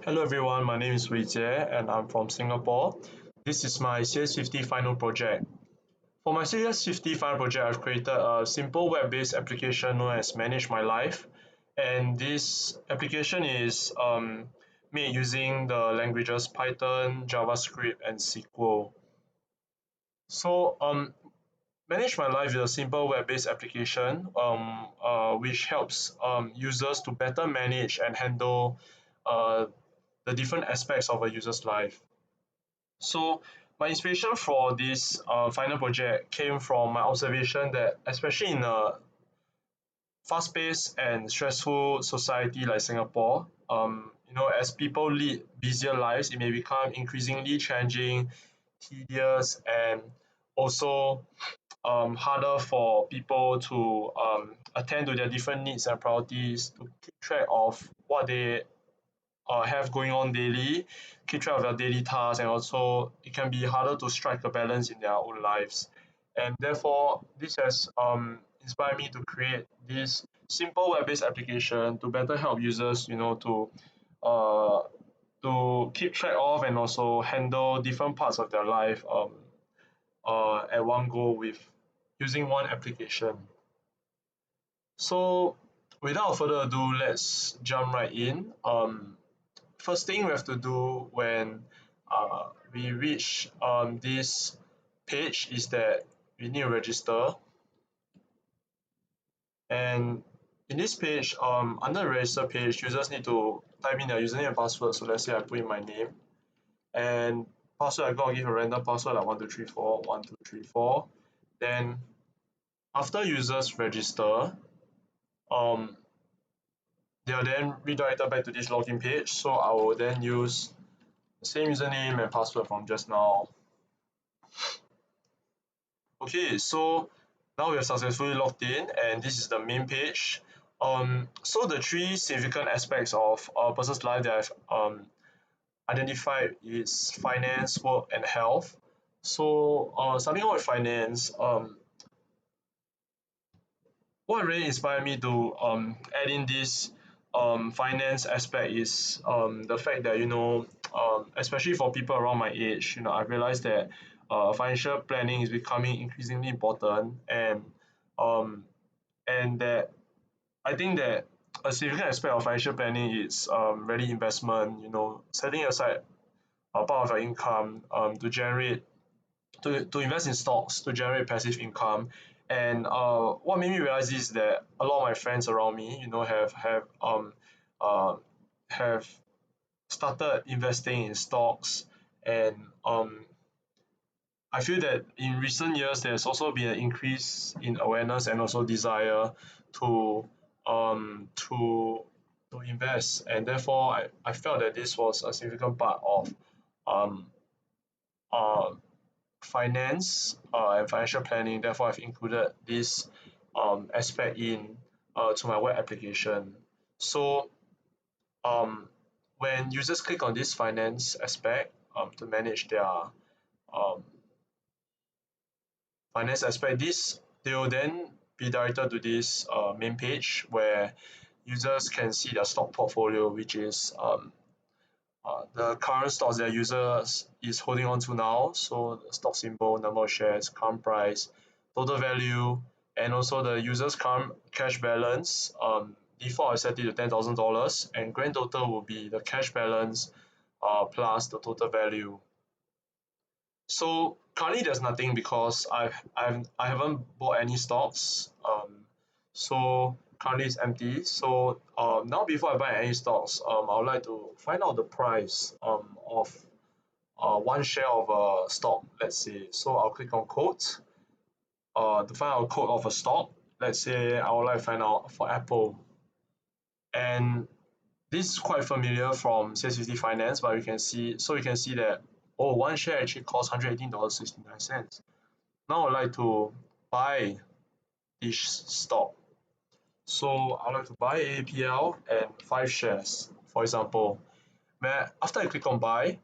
Hello everyone, my name is Wei Jie and I'm from Singapore. This is my CS50 final project. For my CS50 final project, I've created a simple web-based application known as Manage My Life. And this application is made using the languages Python, JavaScript, and SQL. So Manage My Life is a simple web-based application which helps users to better manage and handle the different aspects of a user's life. So my inspiration for this final project came from my observation that especially in a fast-paced and stressful society like Singapore, as people lead busier lives, it may become increasingly challenging, tedious, and also harder for people to attend to their different needs and priorities, to keep track of what they have going on daily, keep track of their daily tasks, and also it can be harder to strike a balance in their own lives. And therefore, this has inspired me to create this simple web-based application to better help users, uh, to keep track of and also handle different parts of their life at one go with using one application. So, without further ado, let's jump right in. First thing we have to do when we reach this page is that we need to register. And in this page, under the register page, users need to type in their username and password. So let's say I put in my name and password. I'm gonna give a random password like 1234 1234. Then after users register, um, they are then redirected back to this login page. So I will then use the same username and password from just now. Okay, so now we have successfully logged in and this is the main page. So the three significant aspects of a person's life that I've identified is finance, work, and health. So starting out with finance, what really inspired me to add in this finance aspect is the fact that especially for people around my age, I realized that financial planning is becoming increasingly important, um, and that I think that a significant aspect of financial planning is really investment. Setting aside a part of your income to invest in stocks to generate passive income. And what made me realize is that a lot of my friends around me, uh, have started investing in stocks, and I feel that in recent years there's also been an increase in awareness and also desire to um, to to invest, and therefore I felt that this was a significant part of um, uh, finance and financial planning. Therefore, I've included this aspect in to my web application. So um, when users click on this finance aspect to manage their um, finance aspect, this they will then be directed to this main page where users can see their stock portfolio, which is the current stocks that users is holding on to now. So the stock symbol, number of shares, current price, total value, and also the user's current cash balance. Default I set it to $10,000, and grand total will be the cash balance plus the total value. So currently there's nothing because I haven't bought any stocks. So currently it's empty. So now before I buy any stocks, I would like to find out the price of one share of a stock. Let's say. So I'll click on quote to find out a code of a stock. Let's say I would like to find out for Apple, and this is quite familiar from CS50 Finance, but we can see that one share actually costs $118.69. Now I'd like to buy this stock. So I'd like to buy APL and 5 shares, for example. After I click on buy,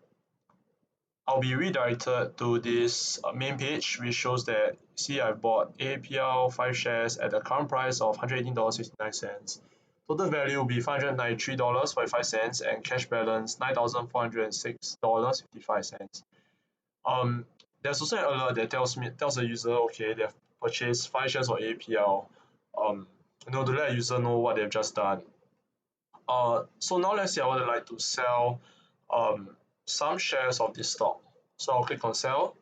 I'll be redirected to this main page, which shows that see I've bought APL 5 shares at the current price of $118.69. Total value will be $593.45 and cash balance $9,406.55. Um, there's also an alert that tells the user, okay, they've purchased 5 shares of APL. To let the user know what they've just done. So now let's say I would like to sell some shares of this stock. So I'll click on sell,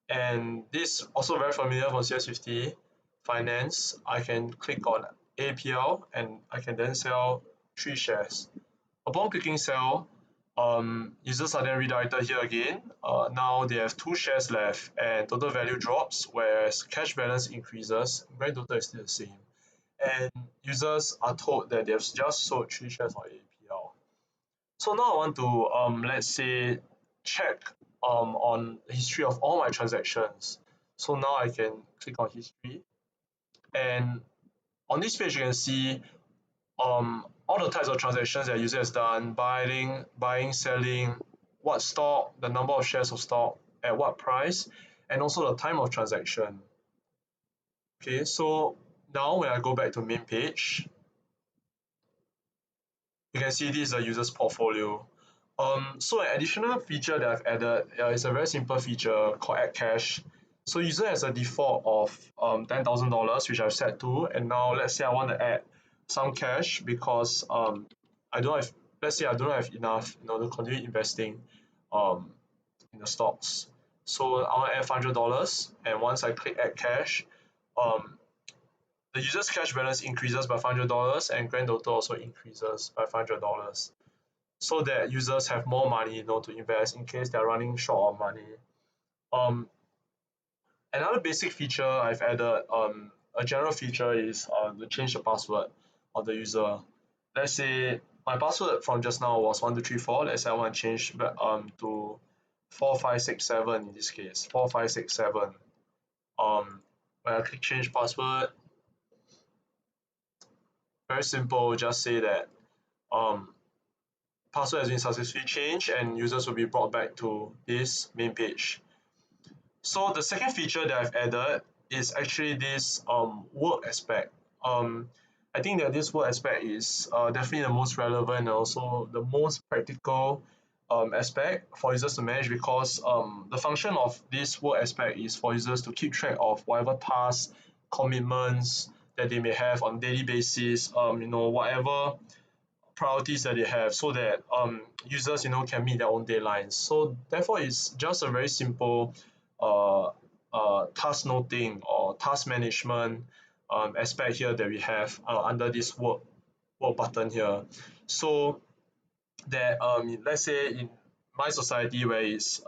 and this also very familiar from CS50 finance. I can click on APL and I can then sell 3 shares. Upon clicking sell, users are then redirected here again. Now they have 2 shares left and total value drops, whereas cash balance increases, grand total is still the same. And users are told that they've just sold 3 shares of APL. So now I want to let's say check on the history of all my transactions. So now I can click on history, and on this page you can see all the types of transactions that user has done: buying, selling, what stock, the number of shares of stock, at what price, and also the time of transaction. Okay, so now when I go back to main page, you can see this is a user's portfolio. So an additional feature that I've added is a very simple feature called add cash. So user has a default of $10,000, which I've set to, and now let's say I want to add some cash because I don't have, let's say I don't have enough, to continue investing um, in the stocks. So I want to add $500, and once I click add cash, um, the user's cash balance increases by $500, and grand total also increases by $500, so that users have more money, to invest in case they're running short of money. Um, Another basic feature I've added, a general feature is to change the password of the user. Let's say my password from just now was 1234. Let's say I want to change back to 4567 in this case. 4567. When I click change password, very simple. Just say that um, password has been successfully changed, and users will be brought back to this main page. So the second feature that I've added is actually this work aspect. I think that this work aspect is definitely the most relevant and also the most practical aspect for users to manage, because the function of this work aspect is for users to keep track of whatever tasks, commitments that they may have on daily basis, whatever priorities that they have, so that users can meet their own deadlines. So therefore it's just a very simple uh, task noting or task management aspect here that we have under this work button here. So that let's say in my society where it's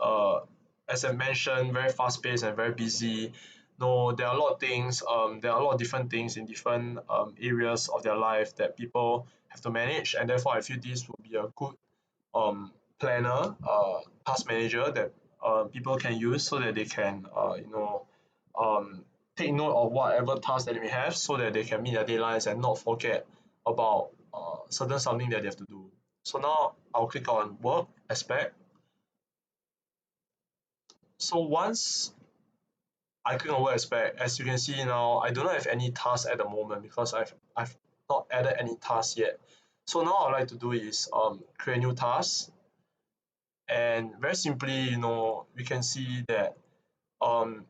as I mentioned, very fast paced and very busy. No, there are a lot of things, there are a lot of different things in different areas of their life that people have to manage, and therefore I feel this would be a good planner, task manager that people can use, so that they can um, take note of whatever tasks that they may have, so that they can meet their deadlines and not forget about certain something that they have to do. So now I'll click on work aspect. So once I click on work aspect, as you can see now, I do not have any tasks at the moment because I've not added any tasks yet. So now what I'd like to do is create new tasks, and very simply, we can see that um,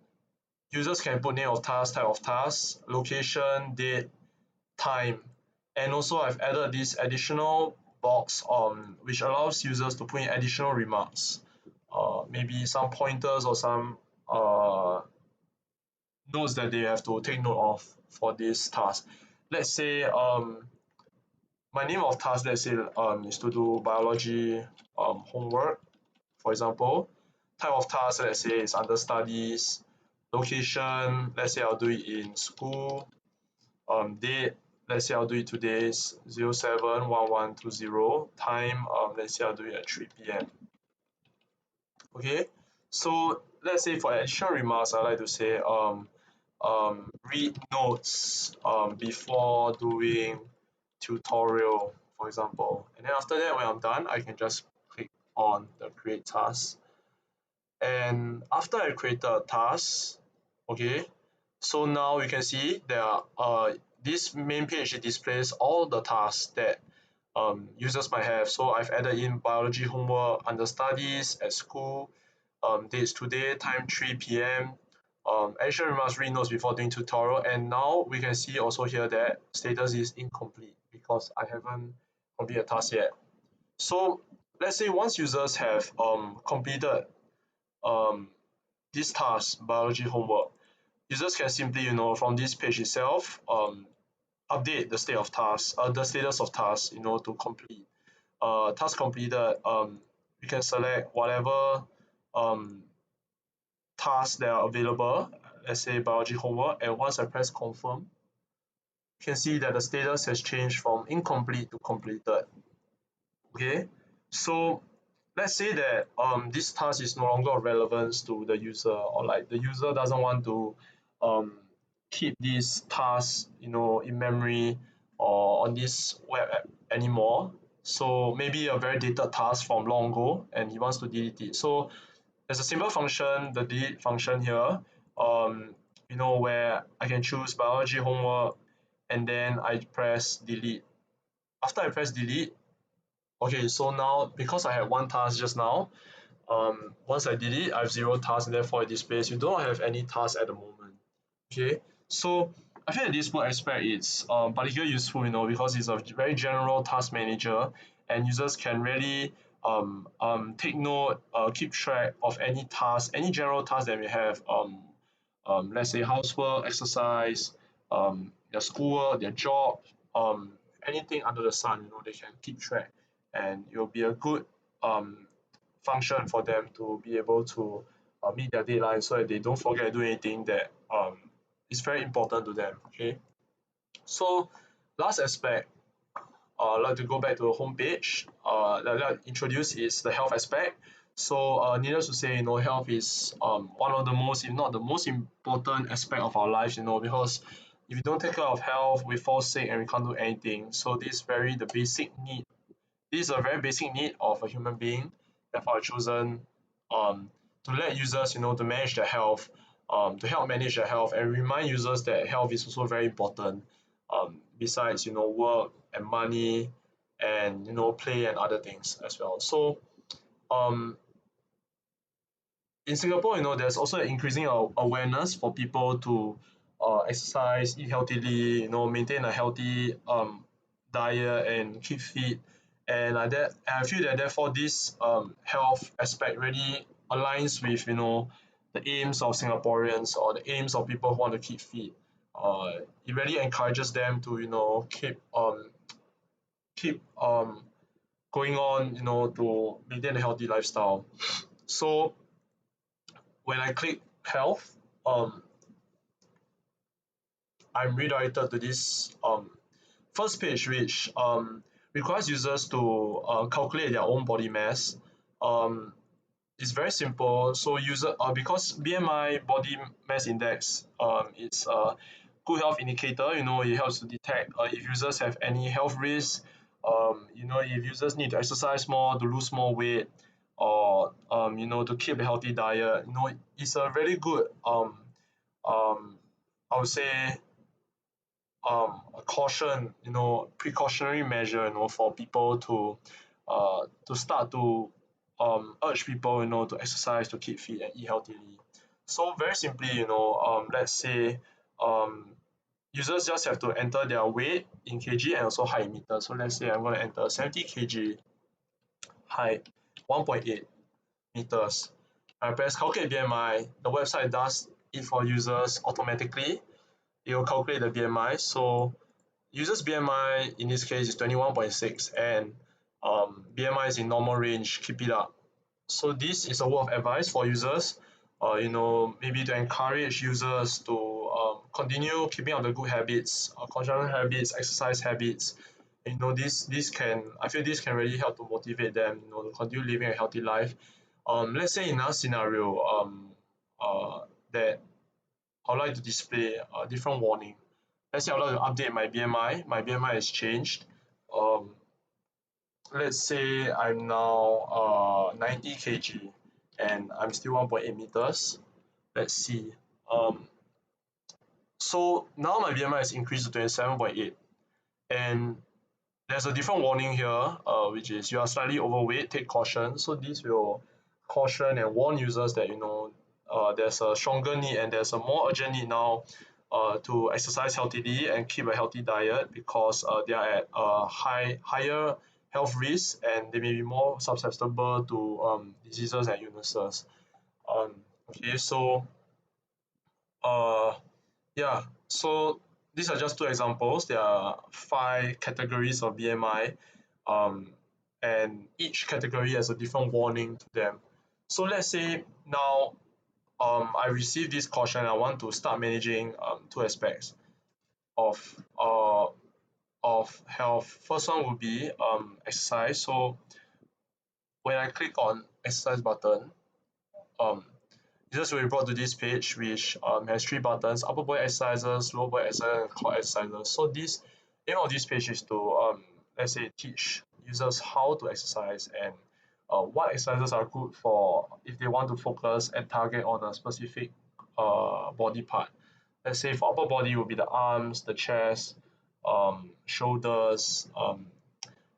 users can put name of task, type of task, location, date, time, and also I've added this additional box which allows users to put in additional remarks, maybe some pointers or some notes that they have to take note of for this task. Let's say my name of task, let's say is to do biology homework, for example. Type of task, let's say is under studies. Location, let's say I'll do it in school. Date, let's say I'll do it today's 07/11/20. Time, let's say I'll do it at 3 p.m. Okay, so let's say for additional remarks, I like to say read notes before doing tutorial, for example. And then after that, when I'm done, I can just click on the create task. And after I created a task, okay, so now you can see there are this main page, it displays all the tasks that users might have. So I've added in biology homework under studies at school, dates today, time 3 p.m. Additional remarks, read notes before doing tutorial. And now we can see also here that status is incomplete because I haven't completed a task yet. So let's say once users have completed um, this task, biology homework, users can simply, from this page itself, update the state of tasks, the status of tasks, to complete. Task completed, we can select whatever um, tasks that are available, let's say biology homework, and once I press confirm, you can see that the status has changed from incomplete to completed. Okay, so let's say that this task is no longer of relevance to the user, or like the user doesn't want to um, keep this task, in memory or on this web app anymore. So maybe a very dated task from long ago and he wants to delete it. So there's a simple function, the delete function here, um, where I can choose biology homework and then I press delete. After I press delete, okay, so now because I had one task just now, once I delete, I have zero tasks, and therefore it displays you don't have any tasks at the moment. Okay, so I feel that this work aspect is particularly useful, because it's a very general task manager, and users can really take note, keep track of any task, any general task that we have. Let's say housework, exercise, their schoolwork, their job, anything under the sun, they can keep track, and it will be a good um, function for them to be able to meet their deadline so that they don't forget to do anything that is very important to them. Okay, so last aspect, I'd like to go back to the home page. That I'd like to introduce is the health aspect. So needless to say, health is one of the most, if not the most important aspect of our lives, because if you don't take care of health, we fall sick and we can't do anything. So this is very the basic need, this is a very basic need of a human being. Therefore, I've chosen to let users, to manage their health, to help manage their health, and remind users that health is also very important. Besides, work and money, and play and other things as well. So, um, in Singapore, there's also an increasing awareness for people to exercise, eat healthily, maintain a healthy diet and keep fit. And I feel that therefore this health aspect really aligns with the aims of Singaporeans or the aims of people who want to keep fit. It really encourages them to keep going on to maintain a healthy lifestyle. So when I click health, I'm redirected to this first page, which requires users to calculate their own body mass. Um, it's very simple. So user because BMI body mass index it's a good health indicator. It helps to detect if users have any health risks. If users need to exercise more to lose more weight, or to keep a healthy diet. It's a really good um, I would say a caution, precautionary measure, for people to start to urge people, to exercise, to keep fit and eat healthily. So very simply, let's say users just have to enter their weight in kg and also height in meters. So let's say I'm going to enter 70 kg, height 1.8 meters. I press calculate BMI. The website does it for users automatically. It will calculate the BMI. So users BMI in this case is 21.6, and BMI is in normal range, keep it up. So this is a word of advice for users, maybe to encourage users to continue keeping up the good habits, consumption habits, exercise habits. This can, I feel this can really help to motivate them, to continue living a healthy life. Let's say in our scenario, that I would like to display a different warning. Let's say I would like to update my BMI. My BMI has changed. Um, let's say I'm now 90 kg and I'm still 1.8 meters. Let's see. Um, So now my BMI is increased to 27.8, and there's a different warning here, which is you are slightly overweight, take caution. So this will caution and warn users that there's a stronger need and there's a more urgent need now to exercise healthily and keep a healthy diet because they are at a higher health risk and they may be more susceptible to diseases and illnesses. Okay, so uh, yeah, so these are just two examples. There are five categories of BMI, um, and each category has a different warning to them. So let's say now I receive this caution. I want to start managing two aspects of health. First one would be exercise. So when I click on exercise button, um, users will be brought to this page which has three buttons: upper body exercises, lower body exercises, and core exercises. So this aim of this page is to let's say teach users how to exercise and what exercises are good for if they want to focus and target on a specific body part. Let's say for upper body will be the arms, the chest, shoulders,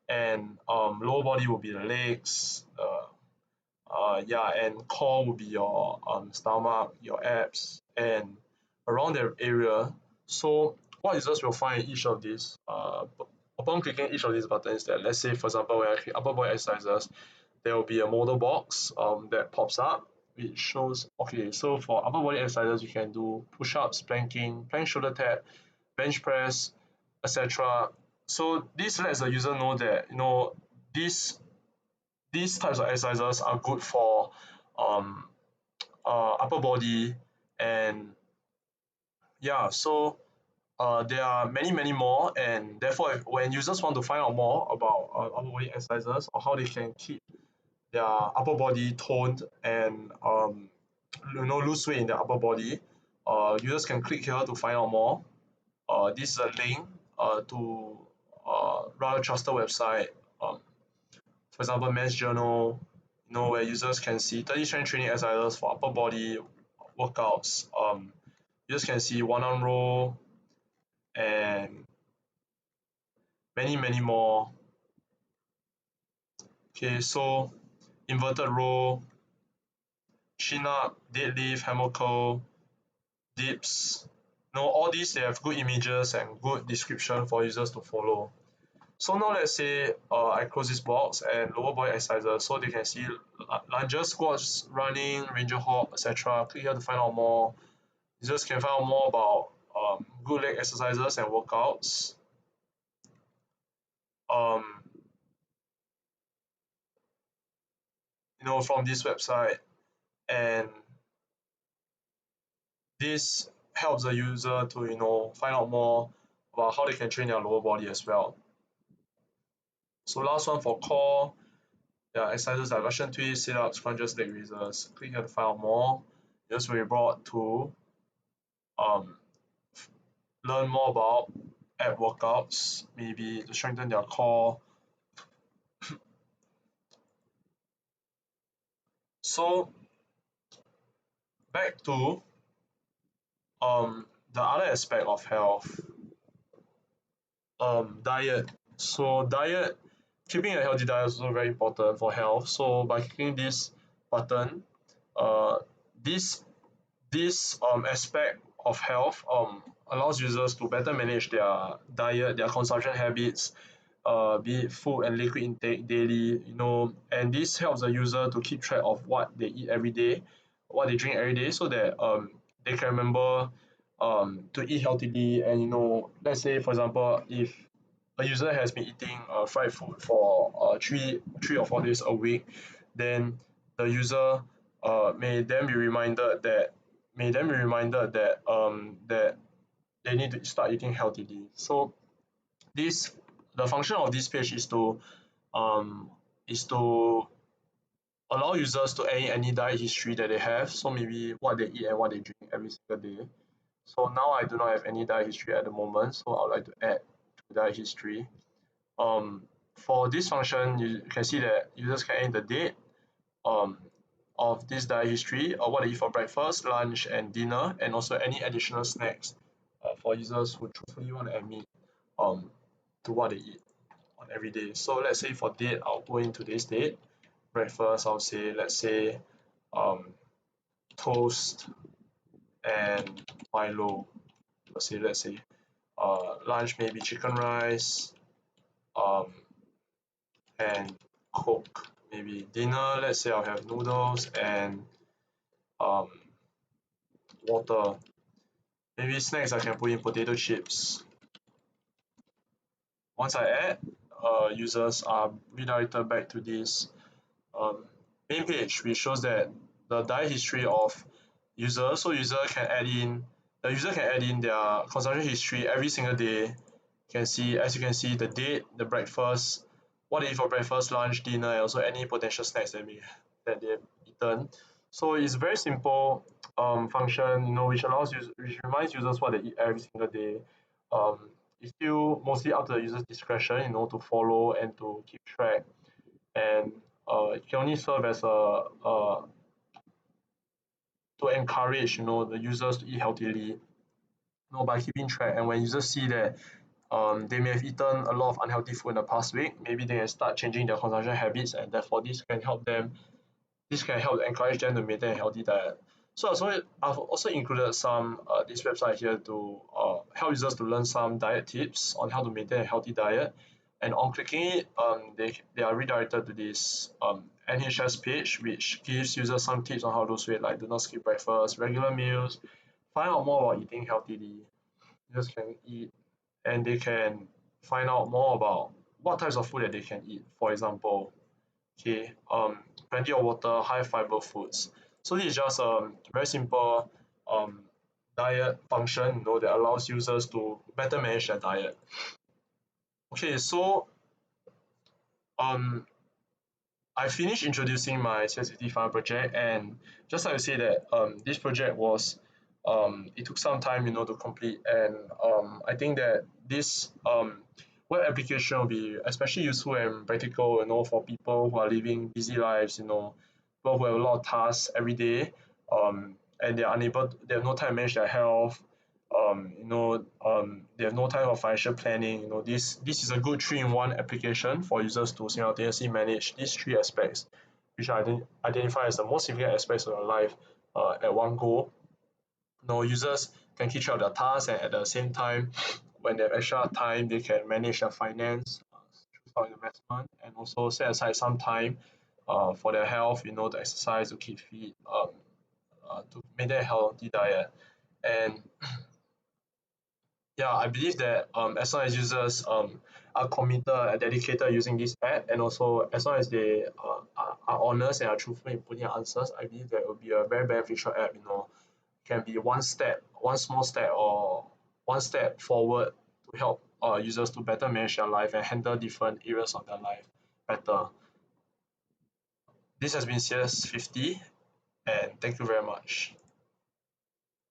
and lower body will be the legs, yeah, and core would be your stomach, your abs, and around that area. So what users will find in each of these, upon clicking each of these buttons, that let's say for example when I click upper body exercises, there will be a modal box that pops up which shows, okay, so for upper body exercises you can do push-ups, planking, plank shoulder tap, bench press, etc. So this lets the user know that these these types of exercises are good for um, upper body, and yeah, so there are many more, and therefore when users want to find out more about upper body exercises or how they can keep their upper body toned and lose weight in their upper body, users can click here to find out more. This is a link to rather trusted website, um, for example, Men's Journal, where users can see 30 strength training exercises for upper body workouts. Users can see one arm row and many more. Okay, so inverted row, chin up, deadlift, hammer curl, dips. All these they have good images and good description for users to follow. So now let's say I close this box and lower body exercises, so they can see lunges, squats, running, ranger hop, etc. Click here to find out more. Users can find out more about good leg exercises and workouts. Um, from this website, and this helps the user to find out more about how they can train their lower body as well. So last one for core, there are exercises like Russian twist, sit-ups, crunches, leg raises. Click here to find out more. Just will be brought to um, learn more about ab workouts, maybe to strengthen their core. So back to the other aspect of health, diet. So diet, keeping a healthy diet is also very important for health. So by clicking this button, uh, this this aspect of health allows users to better manage their diet, their consumption habits, be it food and liquid intake daily, and this helps the user to keep track of what they eat every day, what they drink every day, so that they can remember to eat healthily. And let's say for example, if a user has been eating fried food for 3 or 4 days a week, then the user may then be reminded that they need to start eating healthily. So this the function of this page um, is to allow users to add in any diet history that they have. So maybe what they eat and what they drink every single day. So now I do not have any diet history at the moment, so I would like to add to diet history. For this function, you can see that users can enter the date um, of this diet history, or what they eat for breakfast, lunch, and dinner, and also any additional snacks for users who truthfully want to admit um, to what they eat on every day. So let's say for date, I'll go in today's date. Breakfast, I'll say, let's say, toast and Milo. Let's say, lunch maybe chicken rice, um, and Coke. Maybe dinner, let's say I'll have noodles and um, water. Maybe snacks I can put in potato chips. Once I add, users are redirected back to this um, main page, which shows that the diet history of user. So user can add in their consumption history every single day. Can see as you can see the date, the breakfast, what they eat for breakfast, lunch, dinner, and also any potential snacks that they've eaten. So it's very simple function, which reminds users what they eat every single day. It's still mostly up to the user's discretion, to follow and to keep track, and it can only serve as to encourage the users to eat healthily, by keeping track. And when users see that they may have eaten a lot of unhealthy food in the past week, maybe they can start changing their consumption habits, and therefore this can help encourage them to maintain a healthy diet. So I've also included some this website here to help users to learn some diet tips on how to maintain a healthy diet. And on clicking it, they are redirected to this NHS page, which gives users some tips on how to lose weight, like do not skip breakfast, regular meals, find out more about eating healthily. Users can eat, and they can find out more about what types of food that they can eat. For example, okay, plenty of water, high fiber foods. So this is just a very simple um, diet function, that allows users to better manage their diet. Okay, so um, I finished introducing my CS50 final project, and just like to say that this project was it took some time to complete, and I think that this web application will be especially useful and practical for people who are living busy lives, people who have a lot of tasks every day, and they have no time to manage their health, they have no time for financial planning. This is a good three-in-one application for users to simultaneously manage these three aspects, which I identify as the most significant aspects of your life at one go. Users can keep track of their tasks, and at the same time, when they have extra time, they can manage their finance through stock investment, and also set aside some time for their health, to exercise, to keep fit, to maintain a healthy diet. And yeah, I believe that as long as users are committed and dedicated using this app, and also as long as they are honest and are truthful in putting answers, I believe that it will be a very beneficial app. Can be one small step, or one step forward to help users to better manage their life and handle different areas of their life better. This has been CS50, and thank you very much.